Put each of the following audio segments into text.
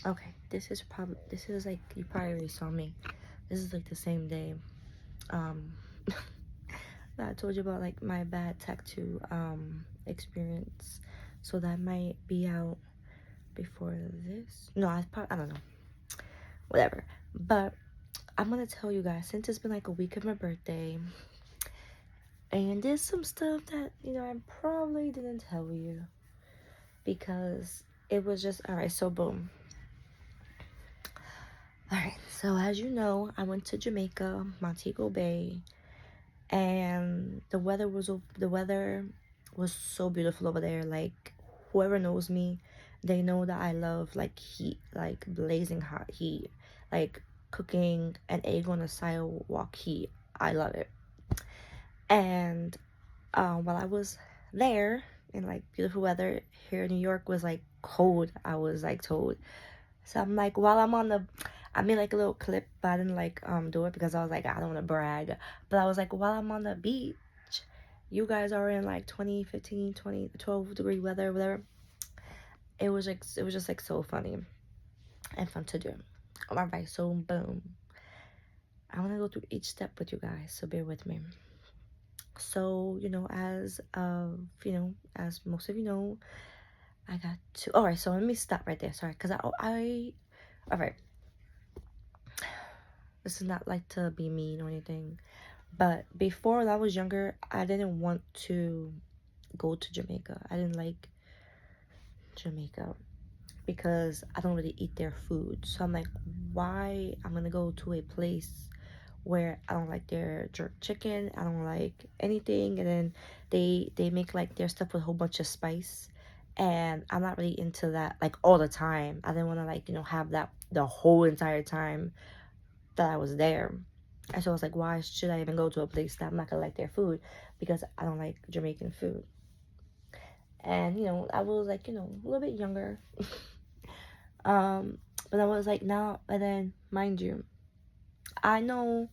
Okay, this is like, you probably already saw me. This is like the same day um that I told you about, like my bad tattoo experience. So that might be out before this. No, I don't know. Whatever. But I'm gonna tell you guys, since it's been like a week of my birthday, and there's some stuff that, I probably didn't tell you because it was just, alright, so boom. Alright, so as you know, I went to Jamaica, Montego Bay, and the weather was so beautiful over there. Like, whoever knows me, they know that I love like heat, like blazing hot heat, like cooking an egg on a sidewalk heat. I love it. And while I was there in like beautiful weather, here in New York was like cold, I was like told. So I'm like, while I'm on the, I made like a little clip, but I didn't like do it because I was like, I don't want to brag. But I was like, while I'm on the beach, you guys are in like 20, 15, 20, 12-degree weather, whatever. It was just like so funny and fun to do. All right, so boom. I want to go through each step with you guys, so bear with me. So, as most of you know, I got to, all right, so let me stop right there. Sorry, because all right, this is not like to be mean or anything, but before when I was younger, I didn't want to go to Jamaica. I didn't like Jamaica because I don't really eat their food. So I'm like, why I'm gonna go to a place where I don't like their jerk chicken, I don't like anything, and then they make like their stuff with a whole bunch of spice, and I'm not really into that like all the time. I didn't want to like have that the whole entire time that I was there. And so I was like, why should I even go to a place that I'm not gonna like their food because I don't like Jamaican food? And I was like, a little bit younger. But I was like, now, and then mind you, I know,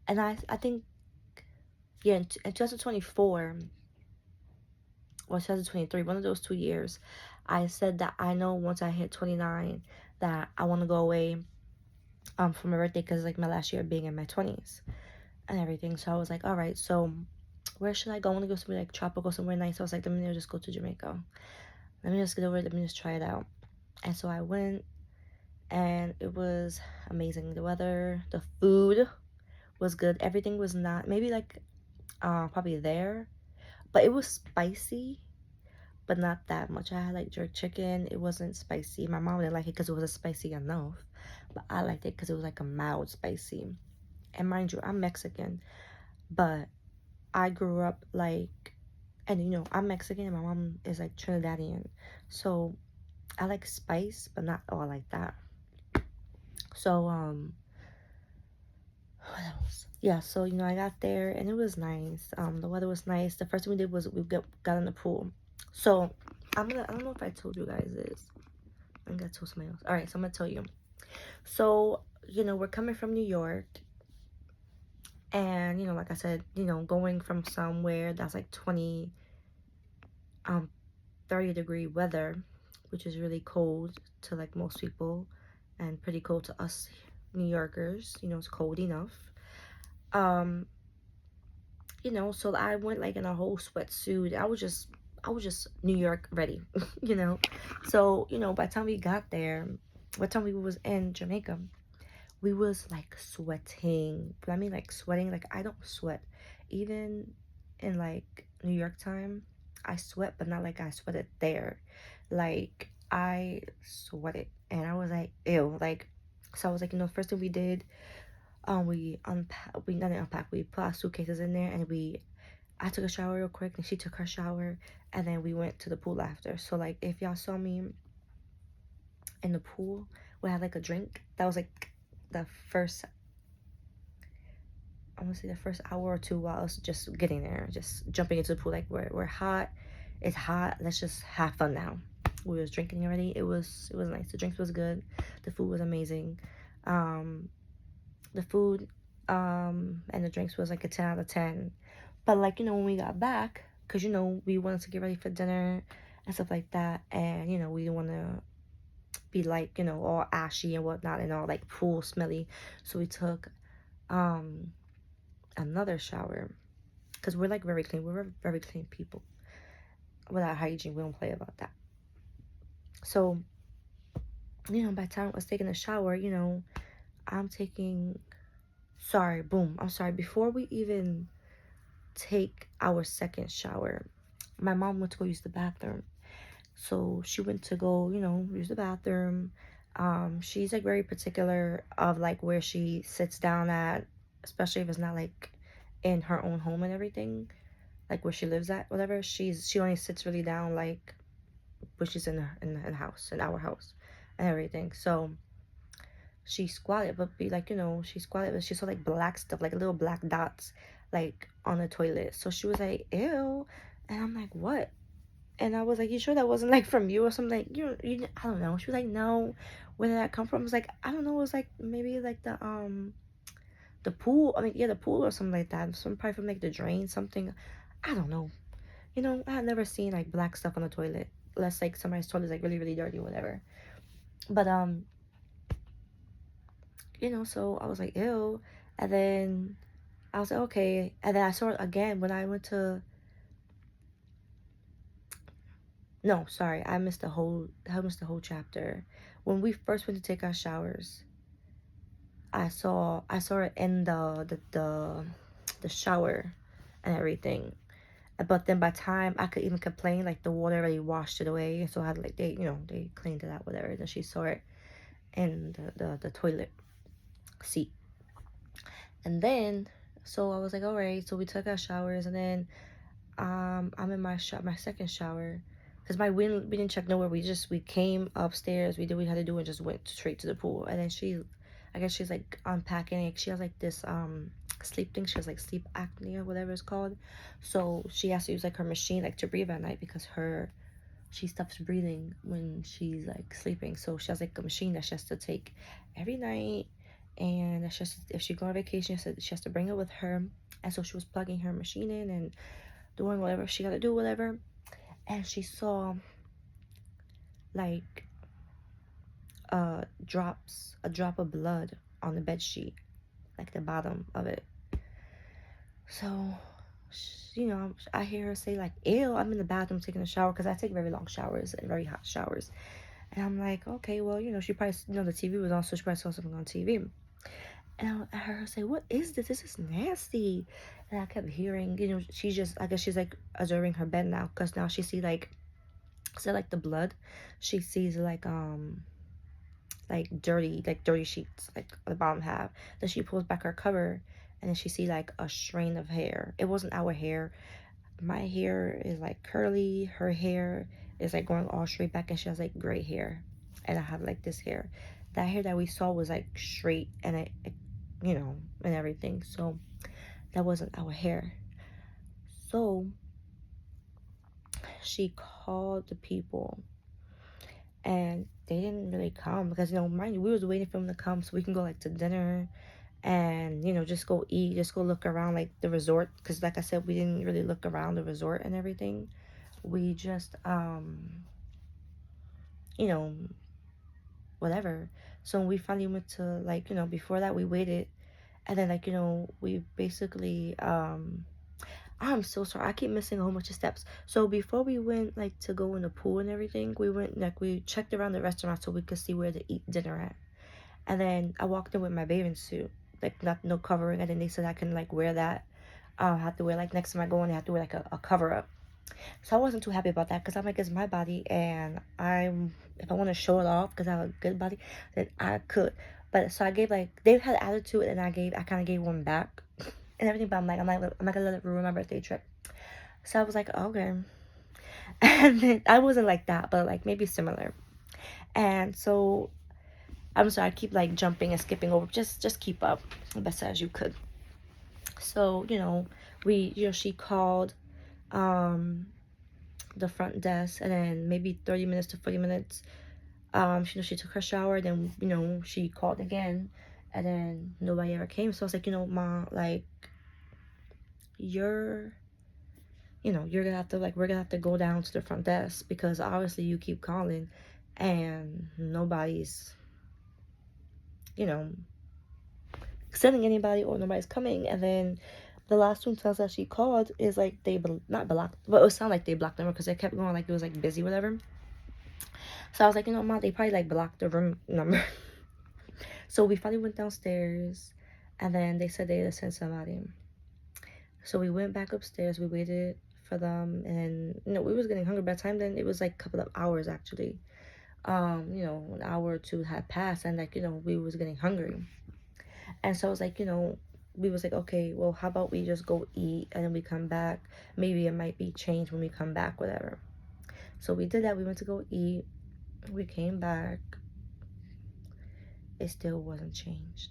and I think, yeah, in 2024 or 2023, one of those 2 years, I said that I know once I hit 29 that I want to go away for my birthday because like my last year being in my 20s and everything. So I was like, all right, so where should I go? I want to go somewhere like tropical, somewhere nice. So I was like, let me just go to Jamaica. Let me just get over it. Let me just try it out. And so I went, and it was amazing. The weather, the food was good. Everything was not, maybe like probably there, but it was spicy, but not that much. I had like jerk chicken. It wasn't spicy. My mom didn't like it because it wasn't spicy enough, but I liked it because it was like a mild spicy. And mind you, I'm Mexican, but I grew up like, and I'm Mexican and my mom is like Trinidadian, so I like spice, but not all like that. So what else? Yeah, so I got there and it was nice. The weather was nice. The first thing we did was we got in the pool. So I don't know if I told you guys this. I think I told somebody else. All right, so I'm gonna tell you. So we're coming from New York, and like I said, going from somewhere that's like 20 30-degree weather, which is really cold to like most people and pretty cold to us New Yorkers. It's cold enough. um so I went like in a whole sweatsuit. I was just New York ready. you know so by the time we got there, what time we was in Jamaica, we was like sweating. But I mean like sweating, like I don't sweat even in like New York time. I sweat, but not like I sweated there. Like I sweated and I was like, ew. Like, so I was like, first thing we did, we not unpack, we put our suitcases in there, and I took a shower real quick and she took her shower, and then we went to the pool after. So like if y'all saw me in the pool, we had like a drink. That was like the first, I want to say the first hour or two while I was just getting there, just jumping into the pool. Like we're hot, it's hot, let's just have fun now. We was drinking already. It was nice. The drinks was good. The food was amazing. The food and the drinks was like a 10 out of 10. But like when we got back, because we wanted to get ready for dinner and stuff like that, and we didn't want to be like, you know, all ashy and whatnot and all like pool smelly. So we took um another shower because we're like very clean. We're very clean people. Without hygiene, we don't play about that. So, you know, by the time I was taking a shower, you know, I'm taking, sorry, boom, I'm sorry. Before we even take our second shower, my mom went to go use the bathroom. So she went to go, you know, use the bathroom. She's like very particular of like where she sits down at, especially if it's not like in her own home and everything, like where she lives at, whatever. She only sits really down like when she's in the house, in our house, and everything. So she squatted, but be like, you know, she squatted, but she saw like black stuff, like little black dots, like on the toilet. So she was like, "Ew," and I'm like, "What?" And I was like, "You sure that wasn't like from you or something?" Like, I don't know. She was like, "No." Where did that come from? I was like, "I don't know." It was like maybe like the pool. I mean, yeah, the pool or something like that. Some probably from like the drain, something. I don't know. You know, I had never seen like black stuff on the toilet, unless like somebody's toilet is like really really dirty or whatever. But you know, so I was like, "Ew," and then I was like, "Okay," and then I saw it again when I went to. No, sorry, I missed the whole chapter. When we first went to take our showers, I saw it in the shower and everything. But then by the time I could even complain, like the water already washed it away. So I had like they cleaned it out, whatever. Then she saw it in the toilet seat. And then so I was like, all right, so we took our showers and then I'm in my second shower. Cause we didn't check nowhere. We came upstairs. We did what we had to do and just went straight to the pool. And then I guess she's like unpacking. She has like this sleep thing. She has like sleep apnea, whatever it's called. So she has to use like her machine like to breathe at night because she stops breathing when she's like sleeping. So she has like a machine that she has to take every night. And that's just if she go on vacation, she has to bring it with her. And so she was plugging her machine in and doing whatever she got to do, whatever. And she saw like a drop of blood on the bed sheet, like the bottom of it. So, you know, I hear her say like, "Ew!" I'm in the bathroom taking a shower because I take very long showers and very hot showers. And I'm like, okay, well, you know, she probably, you know, the TV was on, so she probably saw something on TV. And I heard her say, "What is this? This is nasty." And I kept hearing, you know, I guess she's like observing her bed now because now she see like the blood. She sees like dirty sheets, like the bottom half. Then she pulls back her cover, and then she see like a strain of hair. It wasn't our hair. My hair is like curly. Her hair is like going all straight back, and she has like gray hair, and I have like this hair. That hair that we saw was like straight, and it you know, and everything. So that wasn't our hair. So she called the people and they didn't really come because, you know, mind you, we was waiting for them to come so we can go like to dinner and, you know, just go eat, just go look around like the resort because like I said, we didn't really look around the resort and everything. We just you know, whatever. So when we finally went to like, you know, before that we waited and then like, you know, we basically I'm so sorry. I keep missing a whole bunch of steps. So before we went like to go in the pool and everything, we went like we checked around the restaurant so we could see where to eat dinner at. And then I walked in with my bathing suit, like not no covering. And then they said I can like wear that. I have to wear like next time I go in, I have to wear like a cover up. So I wasn't too happy about that because I'm like it's my body and if I want to show it off because I have a good body, then I could. But so I gave like they had attitude and I kind of gave one back and everything. But I'm not gonna let it ruin my birthday trip. So I was like, okay. And then I wasn't like that, but like maybe similar. And so I'm sorry, I keep like jumping and skipping over. Just keep up the best as you could. So, you know, she called um the front desk and then maybe 30 minutes to 40 minutes. She took her shower, then she called again and then nobody ever came. So I was like, Ma, like you're you're gonna have to like we're gonna have to go down to the front desk because obviously you keep calling and nobody's, you know, sending anybody, or nobody's coming. And then the last two times that she called is like they not blocked, but it sounded like they blocked the number because it kept going like it was like busy, whatever. So I was like, you know, Mom, they probably like blocked the room number. So we finally went downstairs, and then they said they had sent somebody. So we went back upstairs. We waited for them, and you know, we was getting hungry by the time. Then it was like a couple of hours actually. You know, an hour or two had passed, and like, you know, we was getting hungry. And so I was like, you know, we was like, okay, well, how about we just go eat and then we come back? Maybe it might be changed when we come back, whatever. So we did that. We went to go eat. We came back. It still wasn't changed.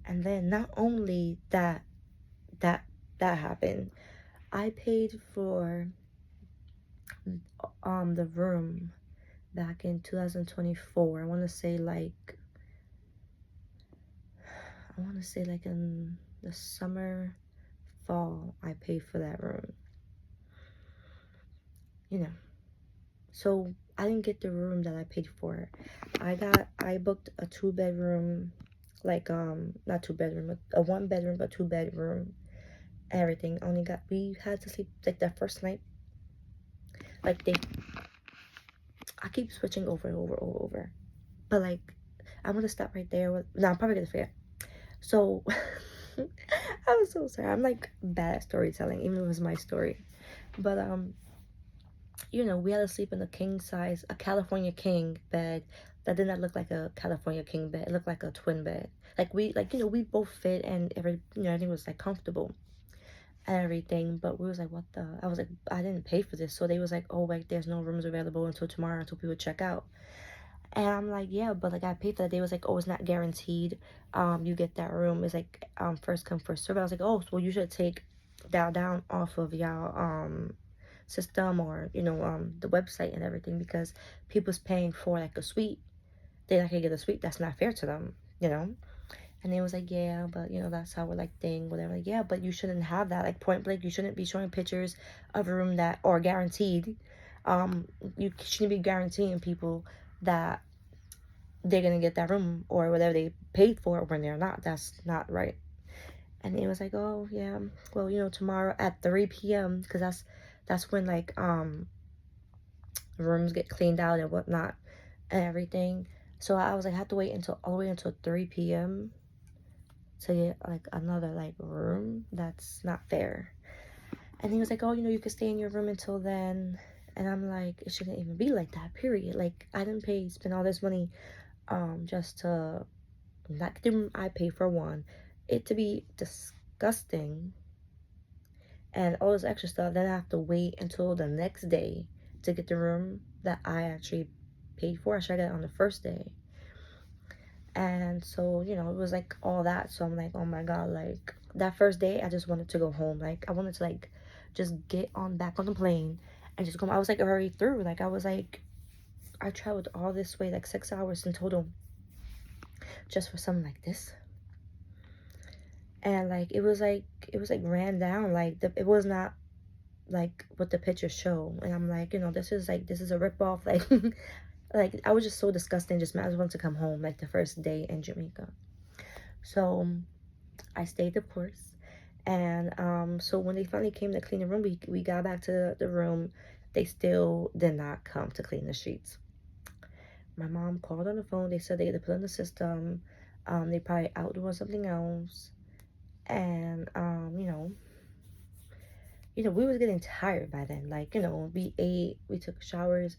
And then not only that that happened, I paid for the room back in 2024. I want to say like in the summer, fall, I paid for that room. You know. So I didn't get the room that I paid for. I booked a 2 bedroom, like not 2 bedroom, a 1 bedroom but 2 bedroom, everything. We had to sleep like that first night. Like I keep switching over and over. But like I'm gonna stop right there with no, I'm probably gonna forget. So I was so sorry. I'm like bad at storytelling, even though it was my story. But you know, we had to sleep in a king size, a California king bed that did not look like a California king bed. It looked like a twin bed. Like, you know, we both fit and you know, everything was like comfortable and everything. But we was like, what the? I was like, I didn't pay for this. So they was like, oh, like there's no rooms available until tomorrow until people check out. And I'm like, yeah, but like I paid for that. They was like, oh, it's not guaranteed. You get that room. It's like first come first serve. I was like, oh, well you should take that down off of y'all system, or you know, the website and everything, because people's paying for like a suite. They're not gonna get a suite. That's not fair to them, you know. And they was like, yeah, but you know, that's our like thing, whatever. Like, yeah, but you shouldn't have that. Like point blank, you shouldn't be showing pictures of a room that are guaranteed. um you shouldn't be guaranteeing people that they're gonna get that room or whatever they paid for when they're not. That's not right. And it was like, oh yeah, well, you know, tomorrow at 3 p.m, because that's when like rooms get cleaned out and whatnot and everything. So I was like, I have to wait until all the way until 3 p.m. to get like another like room. That's not fair. And he was like, oh, you know, you could stay in your room until then. And I'm like, it shouldn't even be like that, period. Like I didn't spend all this money just to not get the room I pay for one, it to be disgusting and all this extra stuff. Then I have to wait until the next day to get the room that I actually paid for. I should have got it on the first day. And so, you know, it was like all that. So I'm like, oh my God, like that first day, I just wanted to go home. Like I wanted to like just get on back on the plane and just go. I was like already through. Like I was like, I traveled all this way, like 6 hours in total, just for something like this. And like it was like ran down, like it was not like what the pictures show. And I'm like, you know, this is a rip off. Like like I was just so disgusting, just might as well to come home like the first day in Jamaica. So I stayed, of course. And so when they finally came to clean the room, we got back to the room. They still did not come to clean the sheets. My mom called on the phone. They said they had to put in the system. They probably out doing something else. And we was getting tired by then. Like, you know, we ate, we took showers,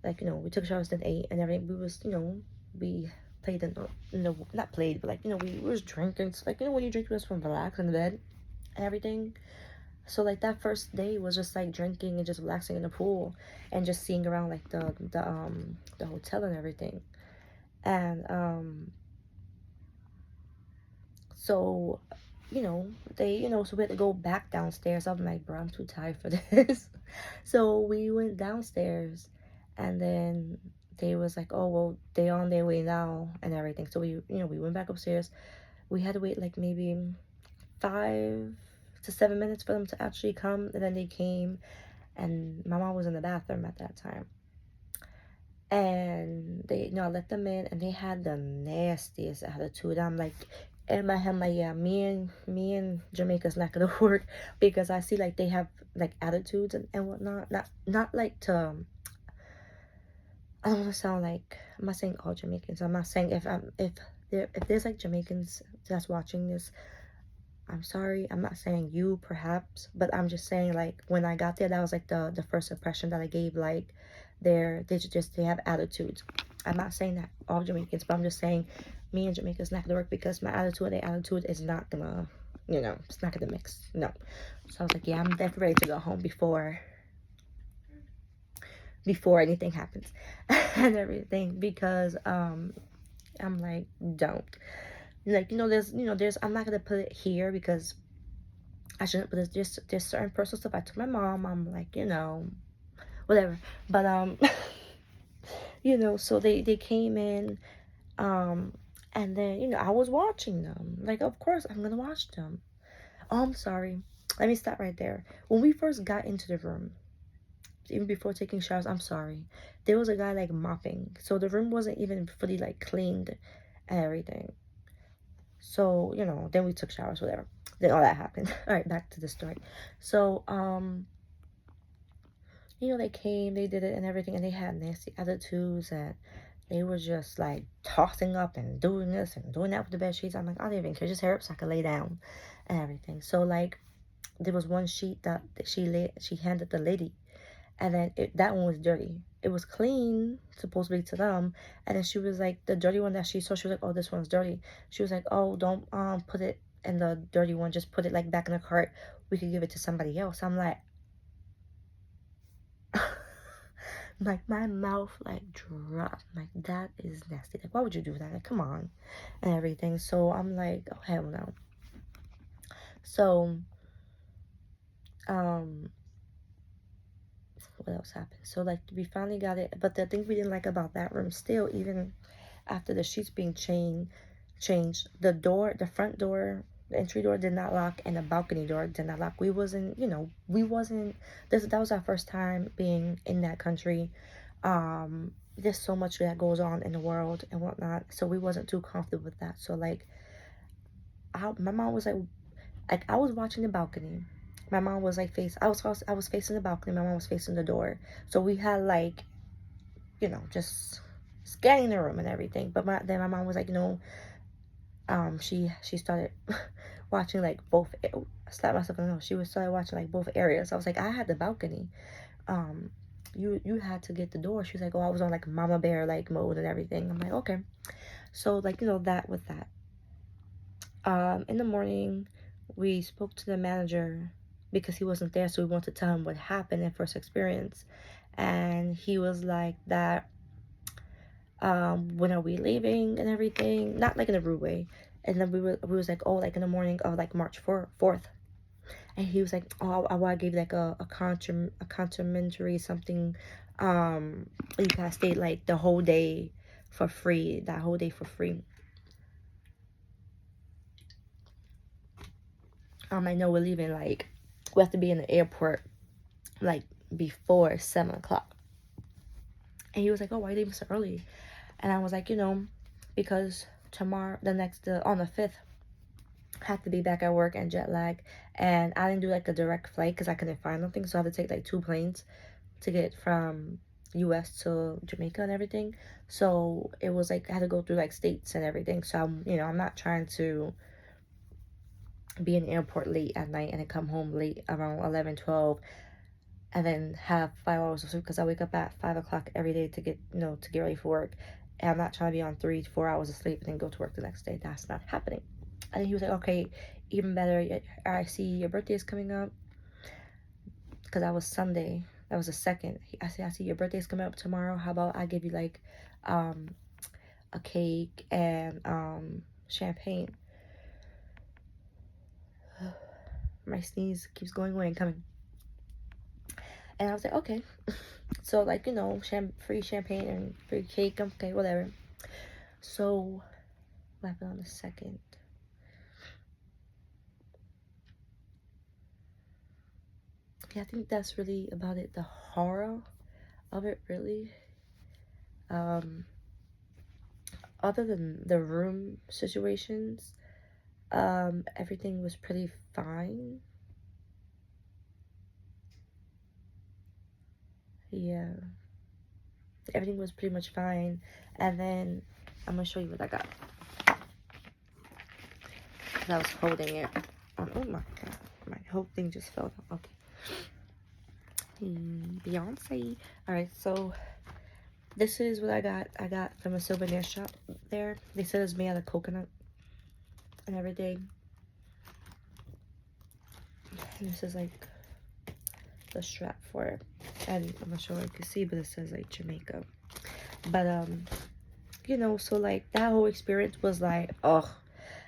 like, you know, we took showers, then ate and everything. We was, you know, we played not played, but like, you know, we was drinking. So, like, you know, when you drink, you just want to relax in the bed and everything. So like that first day was just like drinking and just relaxing in the pool and just seeing around like the hotel and everything. And so so we had to go back downstairs. I'm like, bro, I'm too tired for this. So we went downstairs, and then they was like, oh, well, they on their way now and everything. So we went back upstairs. We had to wait like maybe 5 to 7 minutes for them to actually come. And then they came, and my mom was in the bathroom at that time. And they, I let them in, and they had the nastiest attitude. I'm like, in my head, I'm like, yeah, me and Jamaica's not gonna work, because I see like they have like attitudes and whatnot. Not like to. I don't want to sound like, I'm not saying all Jamaicans. I'm not saying if there's like Jamaicans that's watching this, I'm sorry. I'm not saying you perhaps, but I'm just saying like when I got there, that was like the first impression that I gave. Like they have attitudes. I'm not saying that all Jamaicans, but I'm just saying me and Jamaica's not gonna work, because my attitude and their attitude is not gonna, it's not gonna mix. No. So I was like, yeah, I'm definitely ready to go home before anything happens and everything, because I'm like, don't, like, there's I'm not gonna put it here because I shouldn't, but there's certain personal stuff I told my mom. I'm like, whatever. But so they came in, um, and then I was watching them. Like, of course I'm gonna watch them. Oh, I'm sorry. Let me stop right there. When we first got into the room, even before taking showers, I'm sorry, there was a guy like mopping, so the room wasn't even fully like cleaned and everything. So then we took showers, whatever. Then all that happened. All right, back to the story. So they came, they did it and everything, and they had nasty attitudes, and they were just like tossing up and doing this and doing that with the bed sheets. I'm like, I don't even care, just hurry up so I can lay down and everything. So like, there was one sheet that she handed the lady, and then that one was dirty. It was clean, supposedly to them, and then she was like, the dirty one that she saw, she was like, oh, this one's dirty. She was like, oh, don't put it in the dirty one, just put it like back in the cart. We could give it to somebody else. I'm like, like my mouth like dropped. Like, that is nasty. Like, why would you do that? Like, come on, and everything. So I'm like, oh, hell no. So um what else happened? So like, we finally got it, but the thing we didn't like about that room still, even after the sheets being changed, the front door, the entry door did not lock, and the balcony door did not lock. We wasn't, that was our first time being in that country. There's so much that goes on in the world and whatnot, so we wasn't too comfortable with that. So like, my mom was like I was watching the balcony. My mom was like I was facing the balcony. My mom was facing the door. So we had like, just scanning the room and everything. But then my mom was like, she started watching like both. I slapped myself in the nose. She was started watching like both areas. I was like, I had the balcony. Um, you had to get the door. She was like, oh, I was on like mama bear like mode and everything. I'm like, okay. So like, that with that. In the morning, we spoke to the manager because he wasn't there, so we wanted to tell him what happened in first experience. And he was like that, when are we leaving and everything? Not like in a rude way. And then we was like, oh, like in the morning of like March 4th. And he was like, oh, I want to give you like a complimentary something. You guys stayed like the whole day for free, that whole day for free. I know we're leaving, like, we have to be in the airport like before 7 o'clock. And he was like, oh, why are you leaving so early? And I was like, because tomorrow, on the 5th, I have to be back at work and jet lag. And I didn't do like a direct flight because I couldn't find nothing. So I had to take like 2 planes to get from US to Jamaica and everything. So it was like, I had to go through like states and everything. So I'm not trying to be in the airport late at night and then come home late around 11, 12, and then have 5 hours of sleep, because I wake up at 5 o'clock every day to get ready for work. And I'm not trying to be on 3 to 4 hours of sleep and then go to work the next day. That's not happening. And then he was like, okay, even better, I see your birthday is coming up, because that was Sunday. That was the 2nd. I said, I see your birthday is coming up tomorrow. How about I give you like a cake and champagne. My sneeze keeps going away and coming. And I was like, okay. So like, free champagne and free cake. Okay, whatever. So what happened on the 2nd? Yeah, I think that's really about it. The horror of it, really. Um, Other than the room situations, everything was pretty fine. Yeah, everything was pretty much fine. And then I'm gonna show you what I got. 'Cause I was holding it. Oh my god, my whole thing just fell down. Okay. Beyonce. All right, so this is what I got. I got from a souvenir shop there. They said it's made out of coconut and everything. And this is like the strap for it. And I'm not sure if you can see, but it says like Jamaica. But you know, so like that whole experience was like, oh.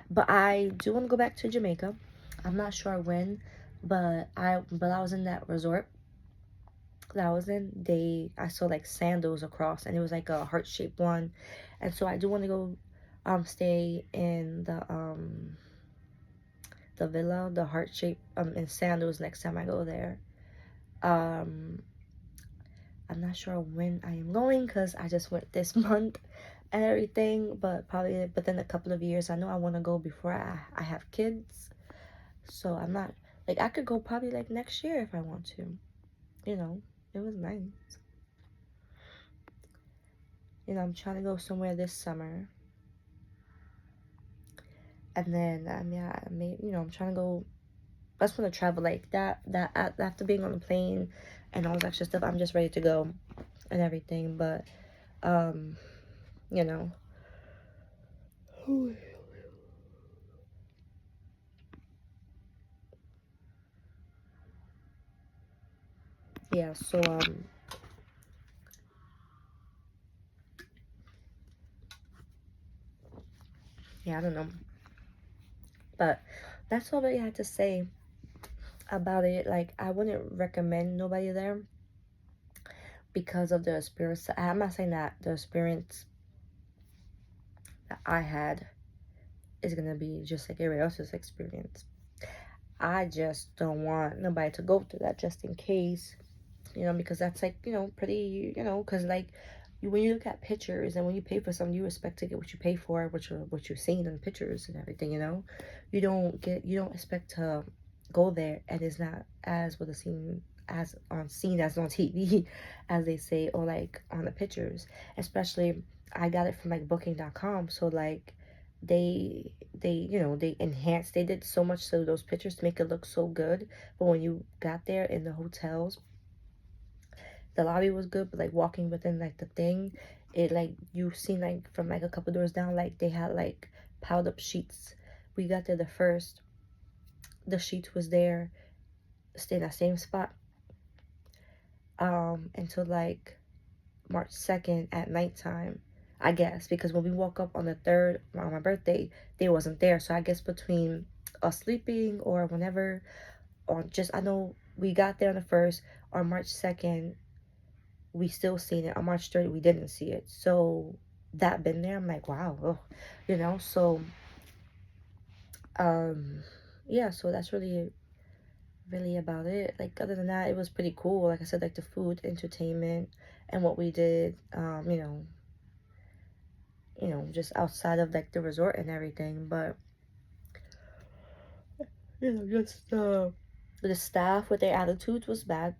But I do want to go back to Jamaica. I'm not sure when, but I was in that resort that I was in. I saw like sandals across, and it was like a heart shaped one, and so I do want to go stay in the villa, the heart shape in sandals next time I go there. Um, I'm not sure when I am going because I just went this month and everything, but probably within a couple of years. I know I want to go before I have kids, so I'm not like I could go probably like next year if I want to. You know, it was nice. You know, I'm trying to go somewhere this summer, and then yeah, I mean, you know, I'm trying to go. I just want to travel like that. After being on the plane and all that extra stuff, I'm just ready to go and everything. But um, you know, yeah. So yeah, I don't know, but that's all I really had to say about it. Like, I wouldn't recommend nobody there because of the experience. I'm not saying that the experience that I had is gonna be just like everybody else's experience. I just don't want nobody to go through that just in case, you know, because that's like, you know, pretty, you know, because like when you look at pictures and when you pay for something, you expect to get what you pay for, what you've seen in the pictures and everything, you know. You don't expect to go there and it's not as what the scene as on TV as they say, or like on the pictures. Especially I got it from like booking.com, so like you know, they did so much so those pictures to make it look so good, but when you got there in the hotels, the lobby was good, but like walking within like the thing, it like you seen like from like a couple doors down, like they had like piled up sheets. We got there the first, the sheet was there, stayed in that same spot until like March 2nd at nighttime, I guess, because when we woke up on the 3rd on my birthday, they wasn't there. So I guess between us sleeping or whenever, or just I know we got there on the 1st, on March 2nd we still seen it, on March 30th we didn't see it. So that been there, I'm like, wow, ugh, you know. So yeah, so that's really about it. Like, other than that, it was pretty cool. Like I said, like the food, entertainment, and what we did, just outside of like the resort and everything. But just the staff with their attitudes was bad.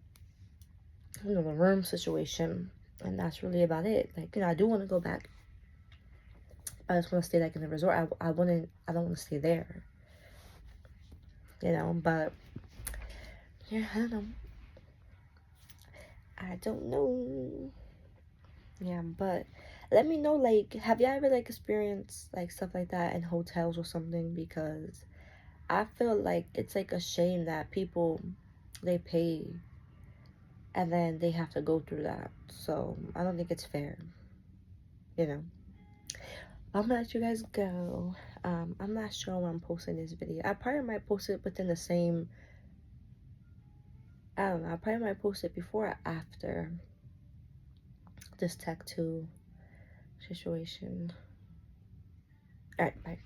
You know, the room situation, and that's really about it. Like, you know, I do want to go back. I just want to stay like in the resort. I don't want to stay there. You know, but yeah, I don't know. I don't know. Yeah, but let me know, like, have you ever like experienced like stuff like that in hotels or something? Because I feel like it's like a shame that people they pay and then they have to go through that. So I don't think it's fair, you know. I'm gonna let you guys go. I'm not sure when I'm posting this video. I probably might post it within the same. I don't know. I probably might post it before or after this Tech 2 situation. All right, bye.